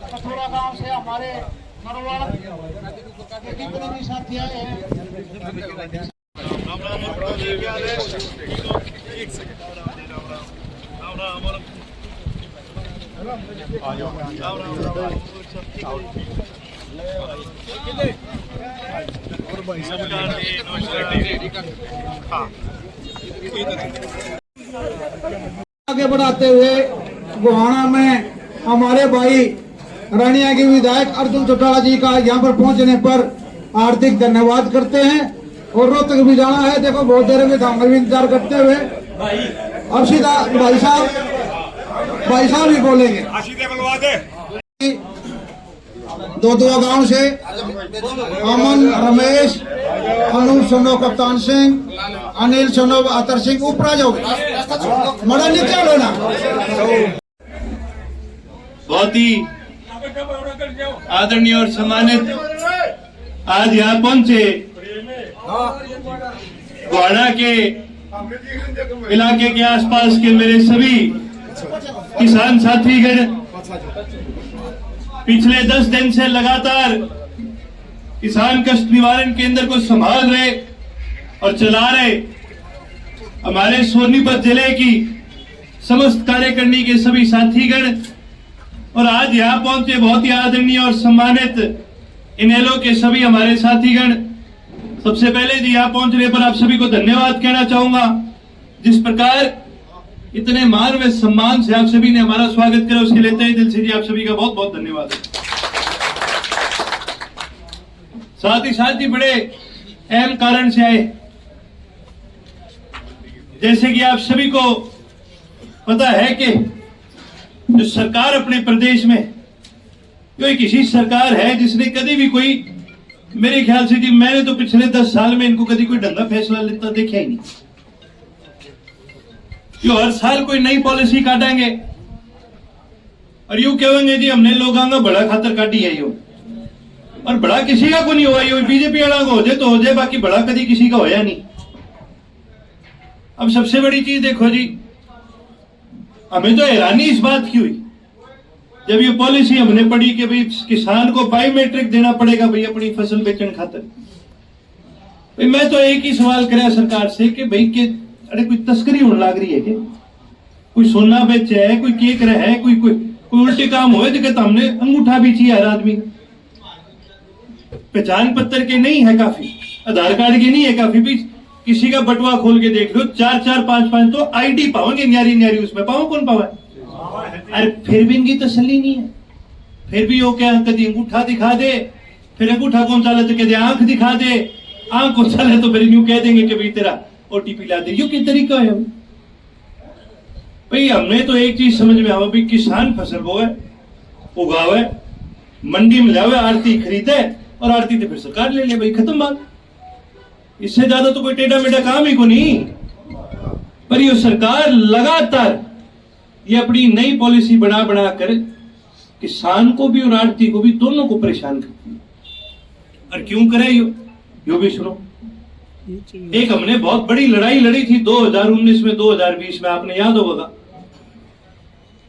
कथोरा गांव से हमारे नरवाड़ कितने भी साथी आए हैं। आगे बढ़ाते हुए गोहाना में हमारे भाई रानिया के विधायक अर्जुन चौटाला जी का यहाँ पर पहुंचने पर हार्दिक धन्यवाद करते हैं। और रोहतक भी जाना है, देखो बहुत देर में हम भी इंतजार करते हुए अब सीधा भाई साहब ही बोलेंगे। दो गांव से अमन रमेश अनु सोनो कप्तान सिंह अनिल सोनो अतर सिंह ऊपर जाओगे मड़ा नीचे लो ना। बहुत ही आदरणीय और सम्मानित आज यहाँ पहुंचे गोहाना के इलाके के आसपास के मेरे सभी किसान साथीगण पिछले 10 दिन से लगातार किसान कष्ट निवारण केंद्र को संभाल रहे और चला रहे हमारे सोनीपत जिले की समस्त कार्यकारिणी के सभी साथीगण और आज यहाँ पहुंचे बहुत ही आदरणीय और सम्मानित इनेलो के सभी हमारे साथीगण। सबसे पहले जी यहाँ पहुंचने पर आप सभी को धन्यवाद कहना चाहूंगा। जिस प्रकार इतने मान व सम्मान से आप सभी ने हमारा स्वागत किया उसके लिए तहे दिल से जी आप सभी का बहुत बहुत धन्यवाद। साथ ही बड़े अहम कारण से आए, जैसे कि आप सभी को पता है कि जो सरकार अपने प्रदेश में जो एक ऐसी सरकार है जिसने कभी भी कोई, मेरे ख्याल से जी मैंने तो पिछले 10 साल में इनको कभी कोई ढंगा फैसला लेता देखा ही नहीं। जो हर साल कोई नई पॉलिसी काटेंगे और यूं कहेंगे जी हमने लोगों बड़ा खातर काटी है यो, और बड़ा किसी का को नहीं हुआ, यो बीजेपी वाला को हो जाए तो हो जाए, बाकी बड़ा कभी किसी का होया नहीं। अब सबसे बड़ी चीज देखो जी, हमें तो हैरानी इस बात की हुई जब ये पॉलिसी हमने पढ़ी कि भाई किसान को बायोमेट्रिक देना पड़ेगा भाई अपनी फसल बेचने खातर। भाई मैं तो एक ही सवाल कराया सरकार से कि भाई के अरे कोई तस्करी होने लग रही है कि कोई सोना बेचे है, कोई केक रहा है, कोई उल्टे काम हो तो हमने अंगूठा भी चाहिए हर आदमी, पहचान पत्र के नहीं है काफी, आधार कार्ड के नहीं है काफी, भी किसी का बटवा खोल के देख लो 4-4 5-5 तो आईडी पाओगे न्यारी उसमें पाओ कौन पावा। अरे फिर भी इनकी तसल्ली नहीं है, फिर भी वो क्या कभी अंगूठा दिखा दे, फिर अंगूठा कौन चाले तो कहते आंख दिखा दे, आंख कौन चाले तो फिर यूं कह देंगे कि भाई तेरा ओटीपी ला दे। यो क्या तरीका है भाई। हमने तो एक चीज समझ में आवा भाई, किसान फसल बोए उगावे मंडी में लावे आरती खरीदे और आरती तो फिर सरकार ले ले भाई, खत्म बात। इससे ज्यादा तो कोई टेढ़ा मेढ़ा काम ही को नहीं। पर ये सरकार लगातार ये अपनी नई पॉलिसी बना कर किसान को भी और आड़ती को भी दोनों को परेशान करती है। और क्यों करे यो भी सुनो। एक हमने बहुत बड़ी लड़ाई लड़ी थी 2019 में 2020 में, आपने याद होगा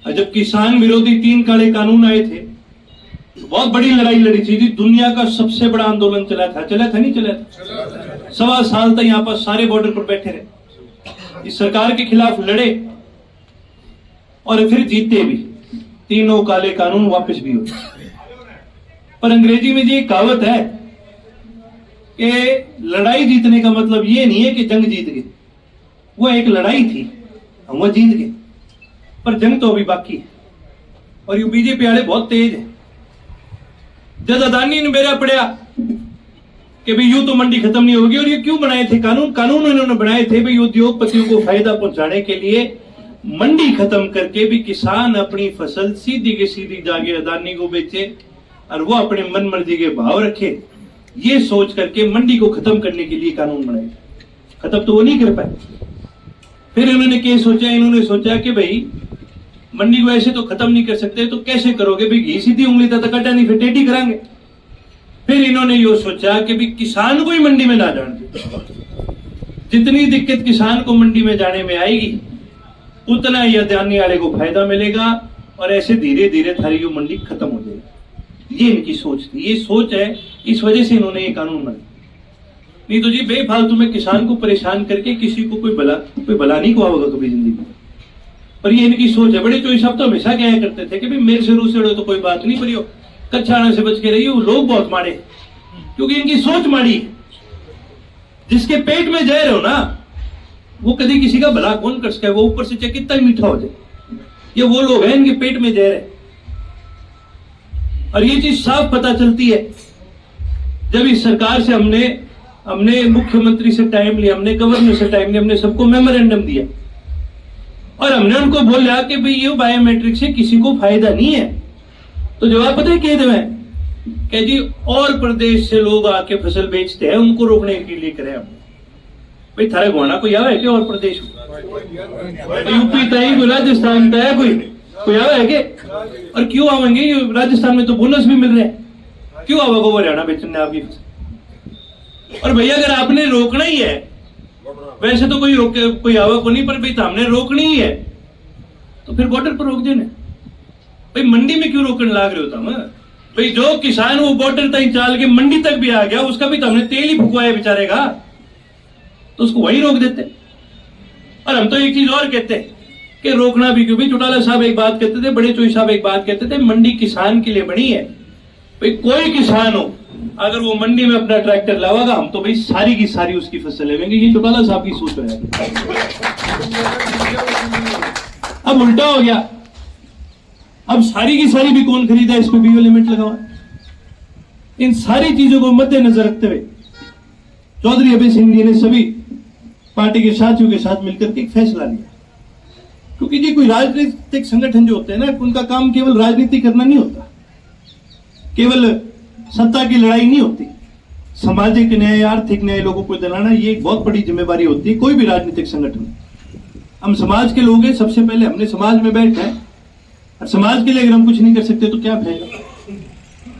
जब किसान विरोधी 3 काले कानून आए थे, तो बहुत बड़ी लड़ाई लड़ी थी। दुनिया का सबसे बड़ा आंदोलन चला था नहीं चला था। 1.25 साल तक यहाँ पर सारे बॉर्डर पर बैठे रहे, इस सरकार के खिलाफ लड़े और फिर जीते भी, तीनों काले कानून वापस भी हुए। पर अंग्रेजी में ये कहावत है कि लड़ाई जीतने का मतलब ये नहीं है कि जंग जीत गए, वो एक लड़ाई थी, हम वो जीत गए, पर जंग तो अभी बाकी है। और ये बीजेपी वाले बहुत तेज है। जब अदानी ने मेरा पढ़ा कि भाई यूं तो मंडी खत्म नहीं होगी, और ये क्यों बनाए थे कानून इन्होंने बनाए थे भाई उद्योगपतियों को फायदा पहुंचाने के लिए, मंडी खत्म करके भी किसान अपनी फसल सीधी की सीधी जाके अदानी को बेचे और वो अपने मन मर्जी के भाव रखे, ये सोच करके मंडी को खत्म करने के लिए कानून बनाए। खत्म तो वो नहीं कर पाए। फिर इन्होंने सोचा कि भाई मंडी को ऐसे तो खत्म नहीं कर सकते, तो कैसे करोगे भाई, घी सीधी उंगली तक कटा नहीं, फिर टेढ़ी कराएंगे। फिर इन्होंने ये सोचा कि भाई किसान को ही मंडी में ना जाने, जितनी दिक्कत किसान को मंडी में जाने में आएगी उतना ही जाने वाले को फायदा मिलेगा और ऐसे धीरे धीरे थारी वो मंडी खत्म हो जाएगी। ये इनकी सोच थी, ये सोच है, इस वजह से इन्होंने ये कानून बनाया। नहीं तो जी बेफालतू में किसान को परेशान करके किसी को कोई भला नहीं हुआ होगा कभी जिंदगी में। पर ये इनकी सोच है। बड़े चोई साहब तो हमेशा क्या करते थे कि भाई मेरे से रूस तो कोई बात नहीं, पर कच्चा आने से बच के रही हो। लोग बहुत मारे क्योंकि इनकी सोच माड़ी है। जिसके पेट में जहर हो ना वो कभी किसी का भला कौन कर सके, वो ऊपर से चाहे कितना ही मीठा हो जाए। ये वो लोग हैं इनके पेट में जहर है। और ये चीज साफ पता चलती है जब इस सरकार से हमने मुख्यमंत्री से टाइम लिया, हमने गवर्नर से टाइम लिया, हमने सबको मेमोरेंडम दिया और हमने उनको बोला कि भाई ये बायोमेट्रिक से किसी को फायदा नहीं है। तो जवाब पता है क्या देवें कि जी और प्रदेश से लोग आके फसल बेचते हैं, उनको रोकने के लिए करें हम। भाई थारे गोना कोई आवा है क्या और प्रदेश यूपी तय राजस्थान तय कोई आवा है क्या? और क्यों आवेंगे? राजस्थान में तो बोनस भी मिल रहे हैं, क्यों आवा वो हरियाणा बेचने आपकी फसल? और भैया अगर आपने रोकना ही है, वैसे तो कोई आवा को नहीं, पर भाई हमने रोकनी ही है तो फिर बॉर्डर पर रोक देना। भाई मंडी में क्यों रोकने लाग रहे हो? भाई जो किसान वो बॉर्डर तक चाल के मंडी तक भी आ गया, उसका भी तो हमने तेल ही फुकवाया बेचारेगा, तो उसको वही रोक देते। और हम तो एक चीज और कहते हैं कि रोकना भी क्यों? भाई चौटाला साहब एक बात कहते थे, बड़े चोई साहब एक बात कहते थे, मंडी किसान के लिए बनी है। भाई कोई किसान हो अगर वो मंडी में अपना ट्रैक्टर लावागा, हम तो भाई सारी की सारी उसकी फसल लेंगे। ये चौटाला साहब की सोच है। अब उल्टा हो गया, अब सारी की सारी भी कौन खरीदा, इस पे भी लिमिट लगा हुआ। इन सारी चीजों को मद्देनजर रखते हुए चौधरी अभय सिंह जी ने सभी पार्टी के साथियों के साथ मिलकर के एक फैसला लिया। क्योंकि जी कोई राजनीतिक संगठन जो होते हैं ना, उनका काम केवल राजनीति करना नहीं होता, केवल सत्ता की लड़ाई नहीं होती। सामाजिक न्याय, आर्थिक न्याय लोगों को दिलाना ये एक बहुत बड़ी जिम्मेवारी होती है कोई भी राजनीतिक संगठन। हम समाज के लोग हैं, सबसे पहले हमने समाज में बैठना है और समाज के लिए अगर हम कुछ नहीं कर सकते तो क्या फायदा।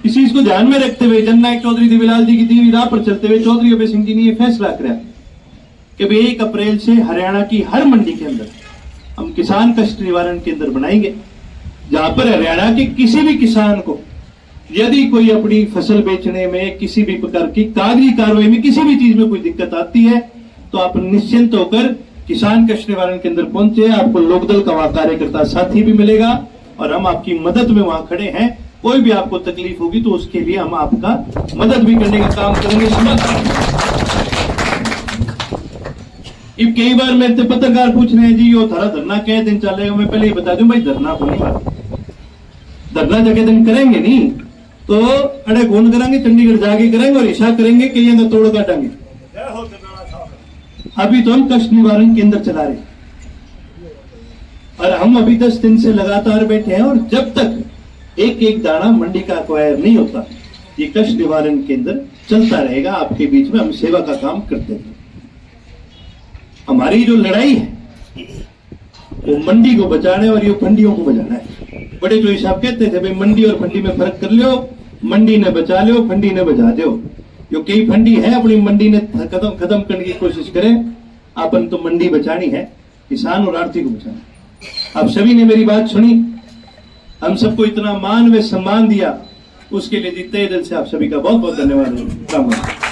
इस चीज को ध्यान में रखते हुए जननायक चौधरी देवीलाल जी की दी हुई राह पर चलते हुए चौधरी अभय सिंह जी ने यह फैसला किया कि भाई 1 अप्रैल से हरियाणा की हर मंडी के अंदर हम किसान कष्ट निवारण केंद्र बनाएंगे, जहां पर हरियाणा के किसी भी किसान को यदि कोई अपनी फसल बेचने में किसी भी प्रकार की कागजी कार्रवाई में किसी भी चीज में कोई दिक्कत आती है तो आप निश्चिंत होकर किसान कष्ट निवारण केंद्र पहुंचे। आपको लोकदल का वहां कार्यकर्ता साथी भी मिलेगा और हम आपकी मदद में वहां खड़े हैं। कोई भी आपको तकलीफ होगी तो उसके लिए हम आपका मदद भी करने का काम करेंगे। अब कई बार मेरे से पत्रकार पूछ रहे हैं जी यो थारा धरना क्या दिन चलेगा। मैं पहले ही बता दूं भाई, धरना को नहीं, धरना जगह दिन करेंगे नहीं तो अड़े कौन करेंगे, चंडीगढ़ जाके करेंगे और ईशा करेंगे कि ये तोड़ काटेंगे। अभी तो हम कष्ट निवारण केंद्र चला रहे और हम अभी 10 दिन से लगातार बैठे हैं और जब तक एक एक दाना मंडी का एक्वायर नहीं होता ये कष्ट निवारण केंद्र चलता रहेगा। आपके बीच में हम सेवा का काम करते हैं। हमारी जो लड़ाई है वो मंडी को बचाने और ये फंडियों को बचाना है। बड़े चोई साहब कहते थे भाई मंडी और फंडी में फर्क कर लो, मंडी ने बचा लो, फंडी ने बचा दो। जो कई फंडी है अपनी मंडी ने खत्म करने की कोशिश करें, अपन तो मंडी बचानी है, किसान और आर्थिक को बचाना। आप सभी ने मेरी बात सुनी, हम सबको इतना मान व सम्मान दिया, उसके लिए तहे दिल से आप सभी का बहुत बहुत धन्यवाद।